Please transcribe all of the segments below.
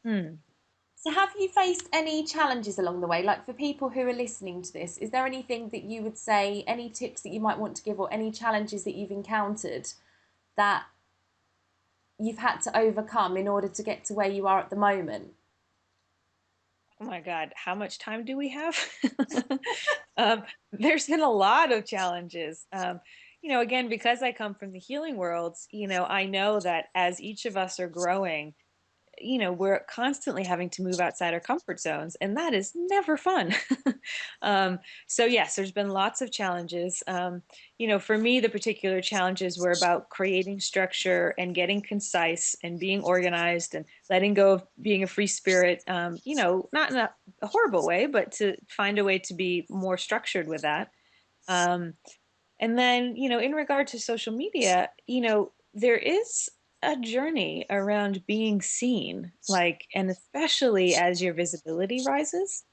Hmm. So have you faced any challenges along the way? Like for people who are listening to this, is there anything that you would say, any tips that you might want to give, or any challenges that you've encountered that you've had to overcome in order to get to where you are at the moment? Oh my God, how much time do we have? There's been a lot of challenges. Again, because I come from the healing worlds, I know that as each of us are growing, we're constantly having to move outside our comfort zones, and that is never fun. So yes, there's been lots of challenges. For me, the particular challenges were about creating structure and getting concise and being organized and letting go of being a free spirit. Not in a horrible way, but to find a way to be more structured with that. Um, and then, in regard to social media, there is a journey around being seen, like, and especially as your visibility rises.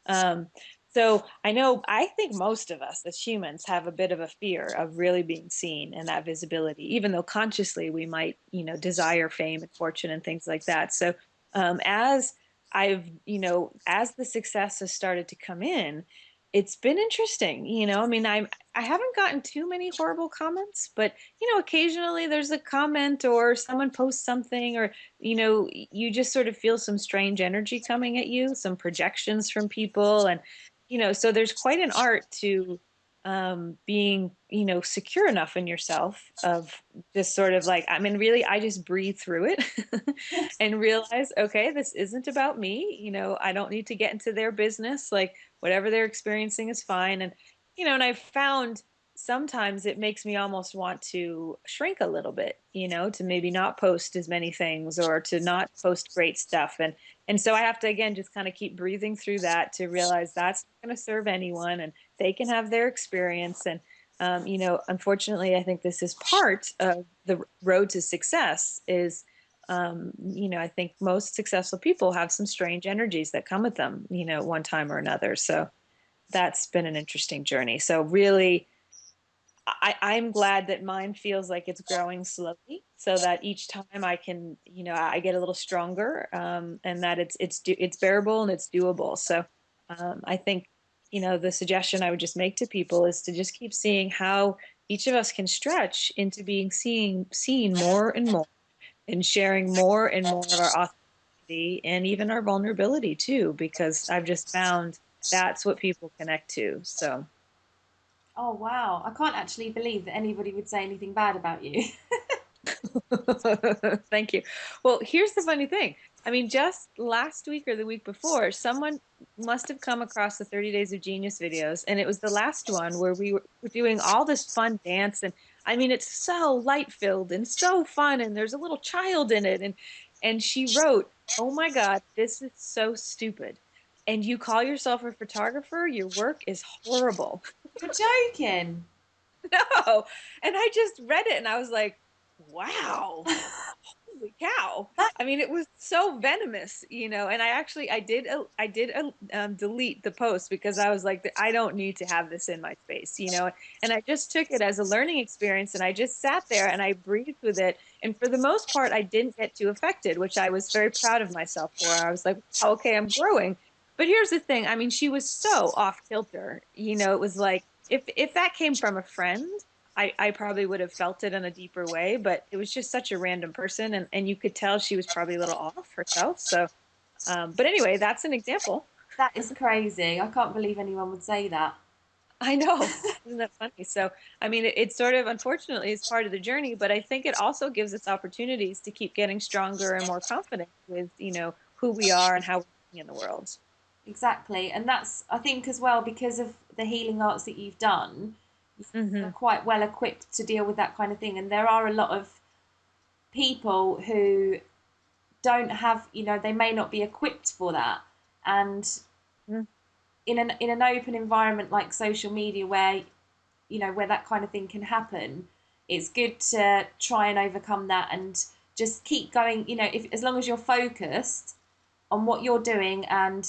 Um, so I think most of us as humans have a bit of a fear of really being seen and that visibility, even though consciously we might, desire fame and fortune and things like that. So, as as the success has started to come in, it's been interesting. I mean, I haven't gotten too many horrible comments, but occasionally there's a comment or someone posts something, or you just sort of feel some strange energy coming at you, some projections from people, and so there's quite an art to being secure enough in yourself of just sort of like, I mean, really, I just breathe through it and realize, okay, this isn't about me. I don't need to get into their business. Like, whatever they're experiencing is fine. And I've found sometimes it makes me almost want to shrink a little bit, to maybe not post as many things or to not post great stuff. And so I have to, again, just kind of keep breathing through that to realize that's not going to serve anyone and they can have their experience. And unfortunately, I think this is part of the road to success is, I think most successful people have some strange energies that come with them, one time or another. So that's been an interesting journey. So really, I'm glad that mine feels like it's growing slowly, so that each time I can, I get a little stronger, and that it's bearable and it's doable. So I think, the suggestion I would just make to people is to just keep seeing how each of us can stretch into being seen more and more, and sharing more and more of our authenticity and even our vulnerability too, because I've just found that's what people connect to. So. Oh wow, I can't actually believe that anybody would say anything bad about you. Thank you. Well, here's the funny thing. I mean, just last week or the week before, someone must have come across the 30 Days of Genius videos, and it was the last one where we were doing all this fun dance. And I mean, it's so light filled and so fun, and there's a little child in it. And she wrote, "Oh my God, this is so stupid. And you call yourself a photographer? Your work is horrible." You're joking. No. And I just read it and I was like, wow, holy cow. That I mean, it was so venomous, and I did delete the post because I was like, I don't need to have this in my space, and I just took it as a learning experience and I just sat there and I breathed with it. And for the most part, I didn't get too affected, which I was very proud of myself for. I was like, oh, okay, I'm growing. But here's the thing. I mean, she was so off kilter, it was like, if that came from a friend, I probably would have felt it in a deeper way, but it was just such a random person, and you could tell she was probably a little off herself. So, but anyway, that's an example. that is crazy. I can't believe anyone would say that. I know. Isn't that funny? So, I mean, it sort of unfortunately is part of the journey, but I think it also gives us opportunities to keep getting stronger and more confident with, who we are and how we're being in the world. Exactly. And that's, I think, as well, because of the healing arts that you've done, you're Hmm. quite well equipped to deal with that kind of thing. And there are a lot of people who don't have, they may not be equipped for that. And in an open environment like social media where, where that kind of thing can happen, it's good to try and overcome that and just keep going, if as long as you're focused on what you're doing and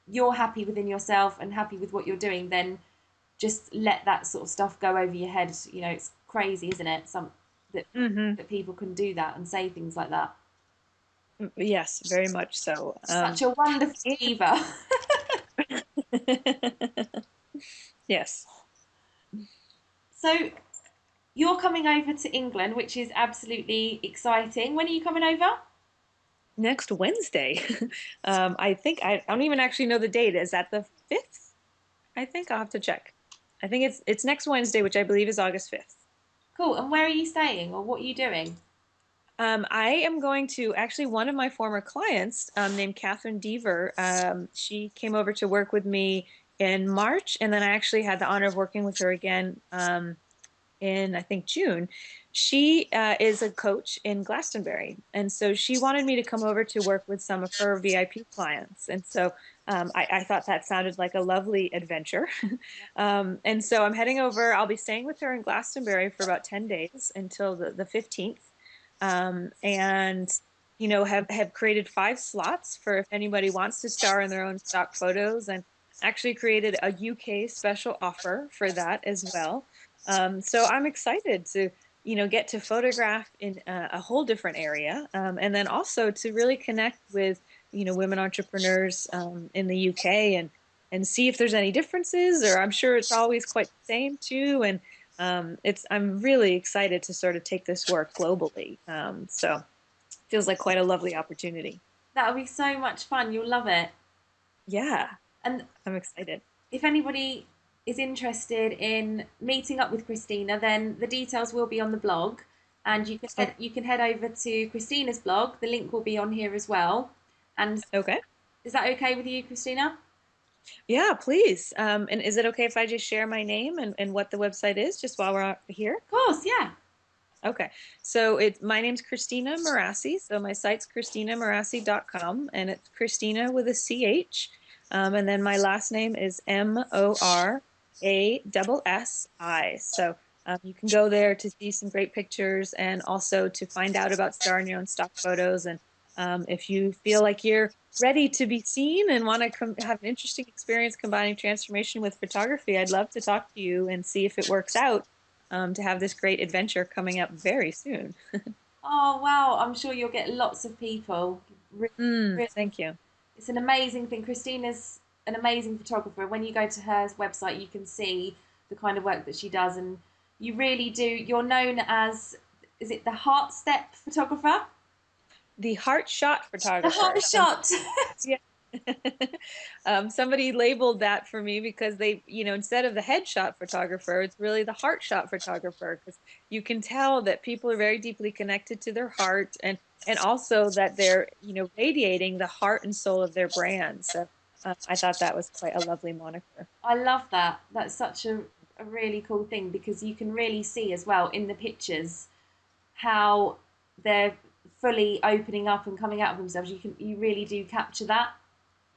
you're happy within yourself and happy with what you're doing, then just let that sort of stuff go over your head. It's crazy, isn't it? Some that Hmm. that people can do that and say things like that. Yes, very much so. Such a wonderful diva. Yes. So you're coming over to England, which is absolutely exciting. When are you coming over? Next Wednesday. I think I don't even actually know the date. Is that the 5th? I think I'll have to check. I think it's next Wednesday, which I believe is August 5th. Cool. And where are you staying or what are you doing? I am going to actually one of my former clients, named Catherine Deaver. She came over to work with me in March, and then I actually had the honor of working with her again in I think June. She is a coach in Glastonbury, and so she wanted me to come over to work with some of her VIP clients. And so I thought that sounded like a lovely adventure. And so I'm heading over. I'll be staying with her in Glastonbury for about 10 days until the 15th. And have created 5 slots for if anybody wants to star in their own stock photos, and actually created a UK special offer for that as well. So I'm excited to, get to photograph in a whole different area, and then also to really connect with, women entrepreneurs in the UK, and see if there's any differences, or I'm sure it's always quite the same too. And I'm really excited to sort of take this work globally. So feels like quite a lovely opportunity. That'll be so much fun. You'll love it. Yeah, And I'm excited. if anybody is interested in meeting up with Christina, then the details will be on the blog, and Oh, you can head over to Christina's blog. The link will be on here as well. And okay. is that okay with you, Christina? Yeah, please. And is it okay if I just share my name and what the website is just while we're here? Of course, yeah. Okay. So my name's Christina Morassi. So my site's christinamorassi.com, and it's Christina with a CH. And then my last name is Morassi. So you can go there to see some great pictures, and also to find out about starring your own stock photos. And if you feel like you're ready to be seen and want to have an interesting experience combining transformation with photography, I'd love to talk to you and see if it works out, to have this great adventure coming up very soon. Oh, wow. I'm sure you'll get lots of people. Really, really. Thank you. It's an amazing thing. Christina's an amazing photographer. When you go to her website, you can see the kind of work that she does, and you really do. You're known as, is it the heart step photographer? The heart shot The photographer. heart shot. Yeah. Somebody labeled that for me because they, instead of the headshot photographer, it's really the heart shot photographer, because you can tell that people are very deeply connected to their heart, and also that they're, radiating the heart and soul of their brand. So I thought that was quite a lovely moniker. I love that. That's such a really cool thing because you can really see as well in the pictures how they're fully opening up and coming out of themselves. You really do capture that.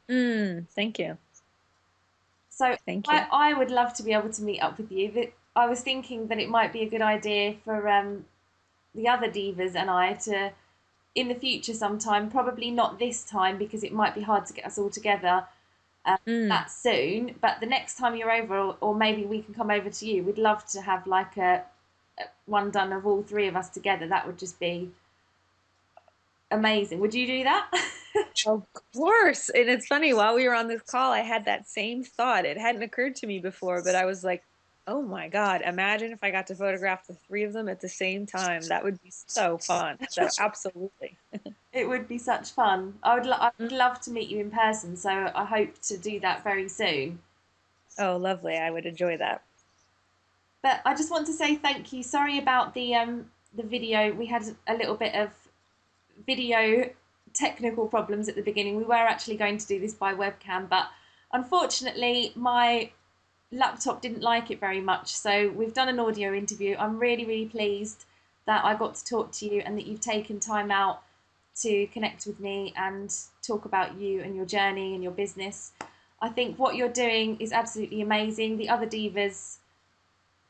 Thank you. So Thank you. I would love to be able to meet up with you. That I was thinking that it might be a good idea for the other divas and I to in the future sometime, probably not this time because it might be hard to get us all together Mm. that soon. But the next time you're over, or maybe we can come over to you, we'd love to have like a one done of all three of us together. That would just be amazing. Would you do that? Of course. And it's funny, while we were on this call, I had that same thought. It hadn't occurred to me before, but I was like, oh my God, imagine if I got to photograph the 3 of them at the same time. That would be so fun. So absolutely. It would be such fun. I Mm. would love to meet you in person, so I hope to do that very soon. Oh, lovely. I would enjoy that. But I just want to say thank you. Sorry about the video. We had a little bit of video technical problems at the beginning. We were actually going to do this by webcam, but unfortunately my laptop didn't like it very much. So we've done an audio interview. I'm really, really pleased that I got to talk to you and that you've taken time out to connect with me and talk about you and your journey and your business. I think what you're doing is absolutely amazing. The other divas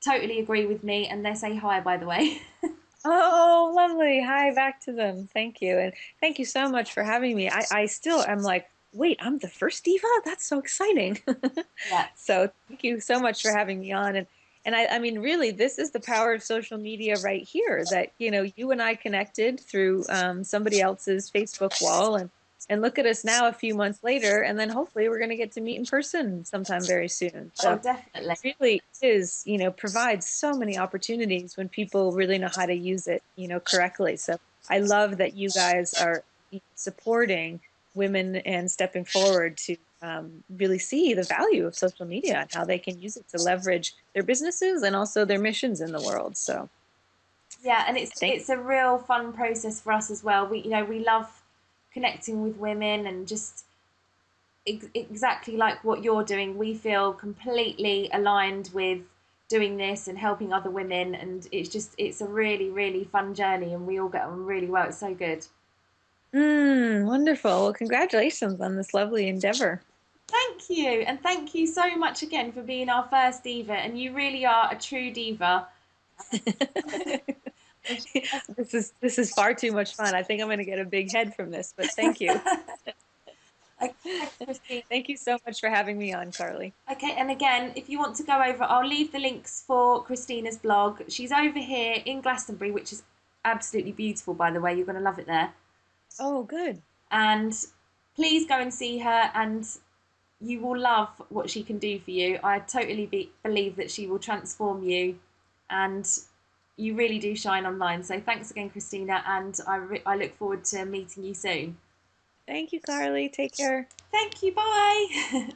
totally agree with me and they say hi, by the way. Oh, lovely. Hi, back to them. Thank you. And thank you so much for having me. I still am like, wait, I'm the first diva? That's so exciting. Yeah. So thank you so much for having me on. And I mean, really, this is the power of social media right here, that, you and I connected through somebody else's Facebook wall, and look at us now a few months later, and then hopefully we're going to get to meet in person sometime very soon. Oh, So definitely. it really is, provides so many opportunities when people really know how to use it, correctly. So I love that you guys are supporting women and stepping forward to really see the value of social media and how they can use it to leverage their businesses and also their missions in the world. So Yeah, and it's thank it's a real fun process for us as well. We love connecting with women and just exactly like what you're doing. We feel completely aligned with doing this and helping other women, and it's a really really fun journey, and we all get on really well. It's so good. Wonderful. Well, congratulations on this lovely endeavor. Thank you, and thank you so much again for being our first diva. And you really are a true diva. This is far too much fun. I think I'm going to get a big head from this, but thank you. Okay, thanks, Christine. Thank you so much for having me on, Carly. Okay, and again, if you want to go over, I'll leave the links for Christina's blog. She's over here in Glastonbury, which is absolutely beautiful, by the way. You're going to love it there. Oh, good. And please go and see her, and you will love what she can do for you. I totally believe that she will transform you, and you really do shine online. So thanks again, Christina, and I look forward to meeting you soon. Thank you, Carly. Take care. Thank you. Bye.